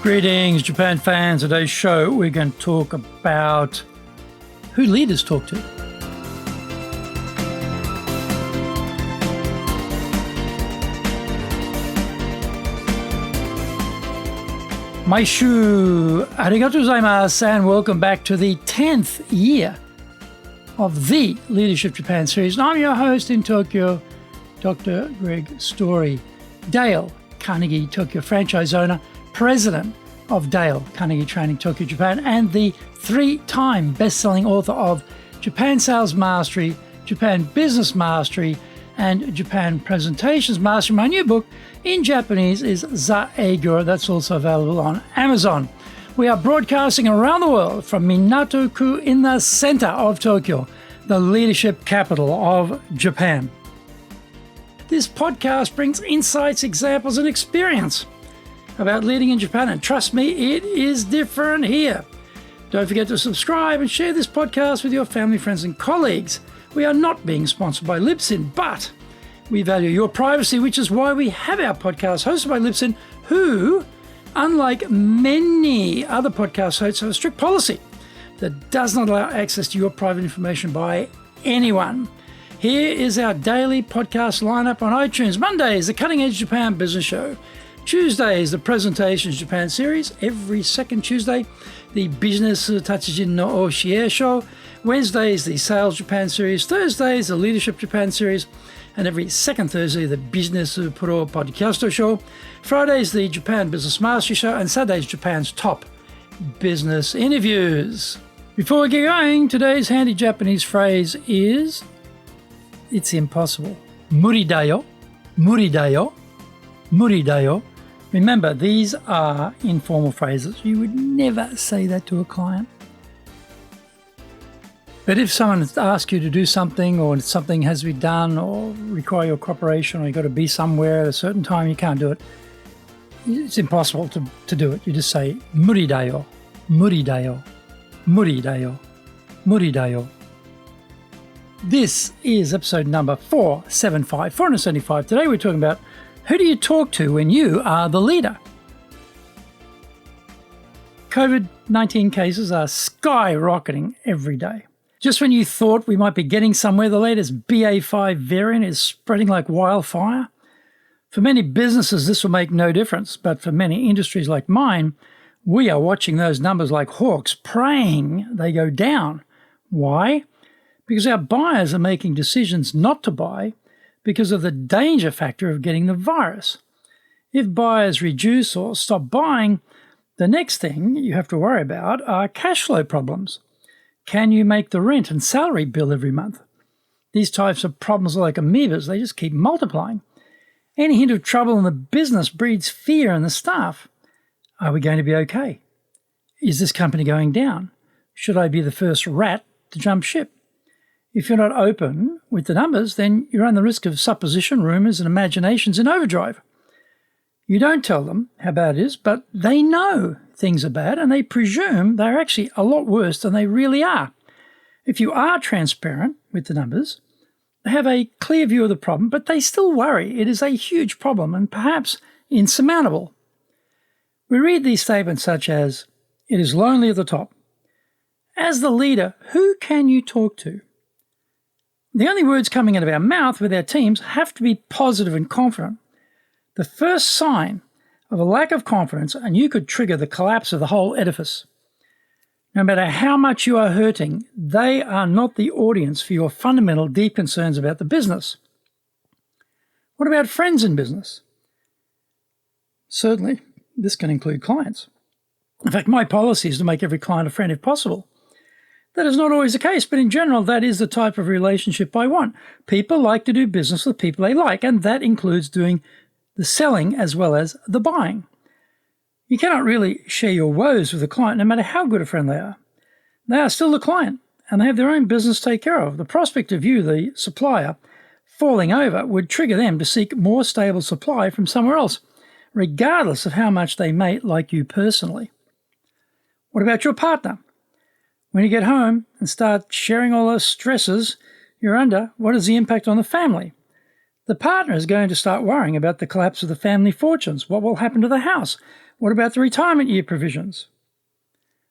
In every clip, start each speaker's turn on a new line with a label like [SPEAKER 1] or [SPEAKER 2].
[SPEAKER 1] Greetings, Japan fans. Today's show, we're going to talk about who leaders talk to. Maishu, arigatou gozaimasu, and welcome back to the 10th year of the Leadership Japan series. And I'm your host in Tokyo, Dr. Greg Story. Dale Carnegie, Tokyo franchise owner, president of Dale Carnegie Training Tokyo, Japan, and the 3-time best-selling author of Japan Sales Mastery, Japan Business Mastery, and Japan Presentations Mastery. My new book in Japanese is Zaegyo. That's also available on Amazon. We are broadcasting around the world from Minato-ku in the center of Tokyo, the leadership capital of Japan. This podcast brings insights, examples, and experience about leading in Japan, and trust me, it is different here. Don't forget to subscribe and share this podcast with your family, friends, and colleagues. We are not being sponsored by Libsyn, but we value your privacy, which is why we have our podcast hosted by Libsyn, who, unlike many other podcast hosts, have a strict policy that does not allow access to your private information by anyone. Here is our daily podcast lineup on iTunes. Mondays, the Cutting Edge Japan Business Show. Tuesdays, the Presentations Japan series. Every second Tuesday, the Business Tatsujin no Oshie Show. Wednesdays, the Sales Japan series. Thursdays, the Leadership Japan series. And every second Thursday, the Business Pro Podcast Show. Fridays, the Japan Business Mastery Show. And Saturdays, Japan's top business interviews. Before we get going, today's handy Japanese phrase is, it's impossible. Muri dayo, muri dayo, muri dayo. Remember, these are informal phrases. You would never say that to a client. But if someone asks you to do something, or something has to be done, or require your cooperation, or you've got to be somewhere at a certain time, you can't do it. It's impossible to do it. You just say, muri dayo, muri dayo, muri dayo, muri dayo. This is episode number 475. Today we're talking about who do you talk to when you are the leader? COVID-19 cases are skyrocketing every day. Just when you thought we might be getting somewhere, the latest BA5 variant is spreading like wildfire. For many businesses, this will make no difference, but for many industries like mine, we are watching those numbers like hawks, praying they go down. Why? Because our buyers are making decisions not to buy because of the danger factor of getting the virus. If buyers reduce or stop buying, the next thing you have to worry about are cash flow problems. Can you make the rent and salary bill every month? These types of problems are like amoebas. They just keep multiplying. Any hint of trouble in the business breeds fear in the staff. Are we going to be okay? Is this company going down? Should I be the first rat to jump ship? If you're not open with the numbers, then you run the risk of supposition, rumours, and imaginations in overdrive. You don't tell them how bad it is, but they know things are bad, and they presume they're actually a lot worse than they really are. If you are transparent with the numbers, they have a clear view of the problem, but they still worry it is a huge problem and perhaps insurmountable. We read these statements such as, it is lonely at the top. As the leader, who can you talk to? The only words coming out of our mouth with our teams have to be positive and confident. The first sign of a lack of confidence, and you could trigger the collapse of the whole edifice. No matter how much you are hurting, they are not the audience for your fundamental deep concerns about the business. What about friends in business? Certainly, this can include clients. In fact, my policy is to make every client a friend if possible. That is not always the case, but in general, that is the type of relationship I want. People like to do business with people they like, and that includes doing the selling as well as the buying. You cannot really share your woes with a client, no matter how good a friend they are. They are still the client, and they have their own business to take care of. The prospect of you, the supplier, falling over would trigger them to seek more stable supply from somewhere else, regardless of how much they may like you personally. What about your partner? When you get home and start sharing all those stresses you're under, what is the impact on the family? The partner is going to start worrying about the collapse of the family fortunes. What will happen to the house? What about the retirement year provisions?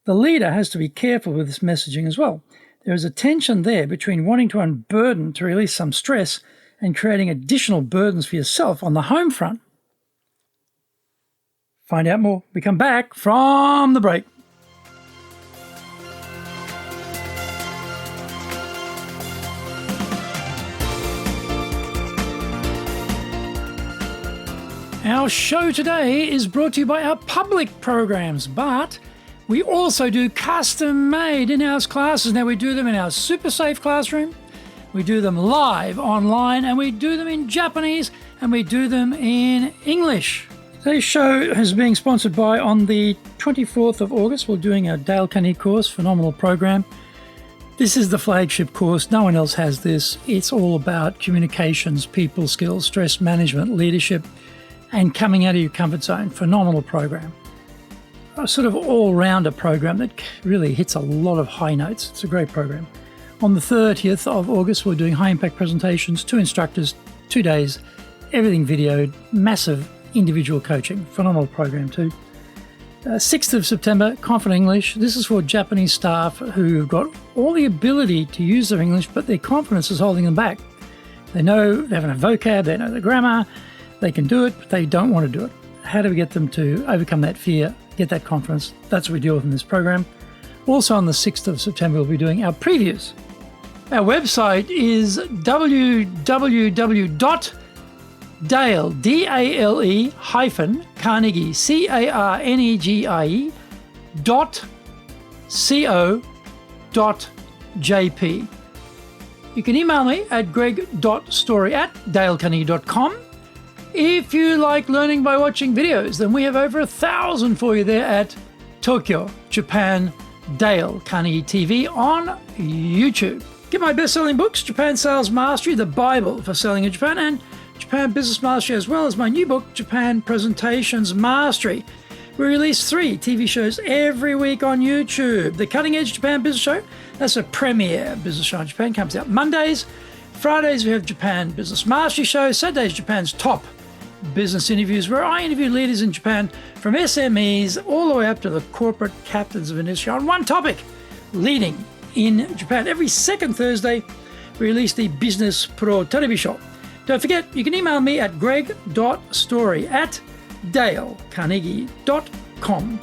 [SPEAKER 1] The leader has to be careful with this messaging as well. There is a tension there between wanting to unburden to release some stress and creating additional burdens for yourself on the home front. Find out more. We come back from the break. Our show today is brought to you by our public programs, but we also do custom-made in-house classes. Now, we do them in our super safe classroom, we do them live online, and we do them in Japanese, and we do them in English. Today's show is being sponsored by, on the 24th of August, we're doing our Dale Carnegie course, phenomenal program. This is the flagship course. No one else has this. It's all about communications, people skills, stress management, leadership, and coming out of your comfort zone. Phenomenal program. A sort of all-rounder program that really hits a lot of high notes. It's a great program. On the 30th of August, we're doing high-impact presentations, 2 instructors, 2 days, everything videoed, massive individual coaching. Phenomenal program too. 6th of September, Confident English. This is for Japanese staff who've got all the ability to use their English, but their confidence is holding them back. They know, they have enough vocab, they know the grammar, they can do it, but they don't want to do it. How do we get them to overcome that fear, get that confidence? That's what we deal with in this program. Also on the 6th of September, we'll be doing our previews. Our website is www.dale, D-A-L-E hyphen Carnegie, C-A-R-N-E-G-I-E .co.jp. You can email me at greg.story@dalecarnegie.com. If you like learning by watching videos, then we have over 1,000 for you there at Tokyo, Japan, Dale Carnegie TV on YouTube. Get my best-selling books, Japan Sales Mastery, the Bible for selling in Japan, and Japan Business Mastery, as well as my new book, Japan Presentations Mastery. We release 3 TV shows every week on YouTube. The Cutting Edge Japan Business Show, that's a premier business show in Japan, comes out Mondays. Fridays, we have Japan Business Mastery Show. Saturdays, Japan's top business interviews, where I interview leaders in Japan from SMEs all the way up to the corporate captains of industry on one topic, leading in Japan. Every second Thursday, we release the Business Pro Television Show. Don't forget, you can email me at greg.story@dalecarnegie.com.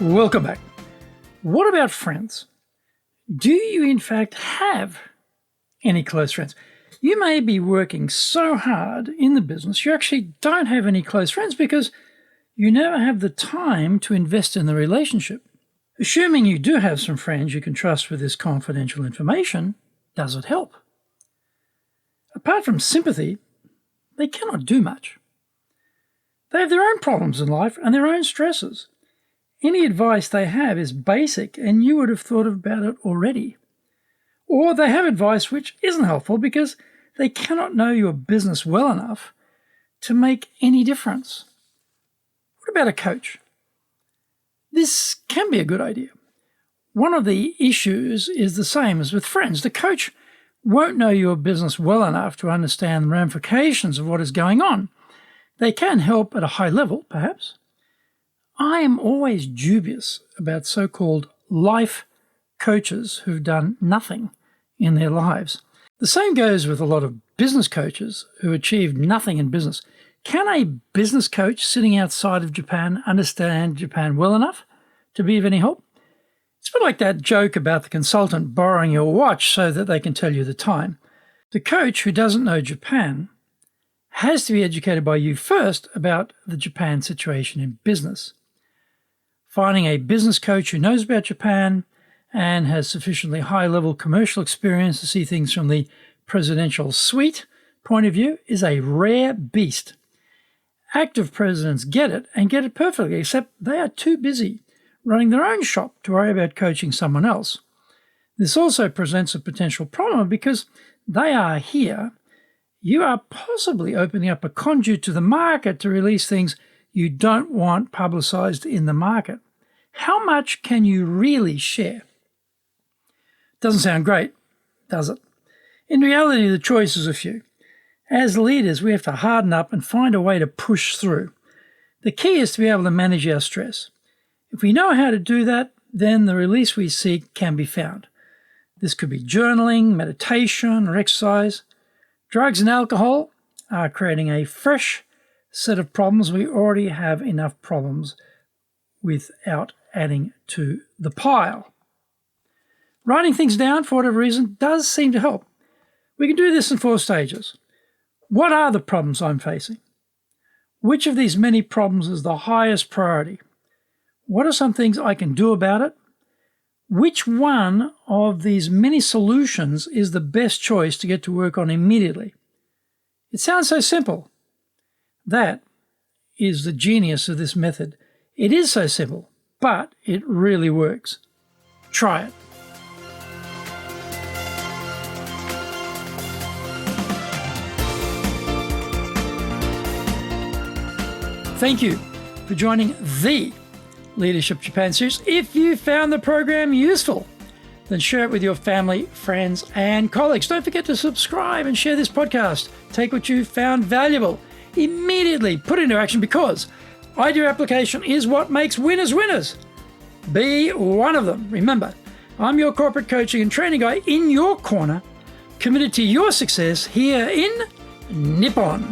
[SPEAKER 1] Welcome back. What about friends? Do you in fact have any close friends? You may be working so hard in the business, you actually don't have any close friends because you never have the time to invest in the relationship. Assuming you do have some friends you can trust with this confidential information, does it help? Apart from sympathy, they cannot do much. They have their own problems in life and their own stresses. Any advice they have is basic and you would have thought about it already. Or they have advice which isn't helpful because they cannot know your business well enough to make any difference. What about a coach? This can be a good idea. One of the issues is the same as with friends. The coach won't know your business well enough to understand the ramifications of what is going on. They can help at a high level, perhaps. I am always dubious about so-called life coaches who've done nothing in their lives. The same goes with a lot of business coaches who achieved nothing in business. Can a business coach sitting outside of Japan understand Japan well enough to be of any help? It's a bit like that joke about the consultant borrowing your watch so that they can tell you the time. The coach who doesn't know Japan has to be educated by you first about the Japan situation in business. Finding a business coach who knows about Japan and has sufficiently high-level commercial experience to see things from the presidential suite point of view is a rare beast. Active presidents get it and get it perfectly, except they are too busy running their own shop to worry about coaching someone else. This also presents a potential problem because they are here. You are possibly opening up a conduit to the market to release things you don't want publicized in the market. How much can you really share? Doesn't sound great, does it? In reality, the choices are few. As leaders, we have to harden up and find a way to push through. The key is to be able to manage our stress. If we know how to do that, then the release we seek can be found. This could be journaling, meditation, or exercise. Drugs and alcohol are creating a fresh set of problems. We already have enough problems without adding to the pile. Writing things down, for whatever reason, does seem to help. We can do this in 4 stages. What are the problems I'm facing? Which of these many problems is the highest priority? What are some things I can do about it? Which one of these many solutions is the best choice to get to work on immediately? It sounds so simple. That is the genius of this method. It is so simple, but it really works. Try it. Thank you for joining the Leadership Japan series. If you found the program useful, then share it with your family, friends, and colleagues. Don't forget to subscribe and share this podcast. Take what you found valuable, immediately put into action, because idea application is what makes winners winners. Be one of them. Remember, I'm your corporate coaching and training guy in your corner, committed to your success here in Nippon.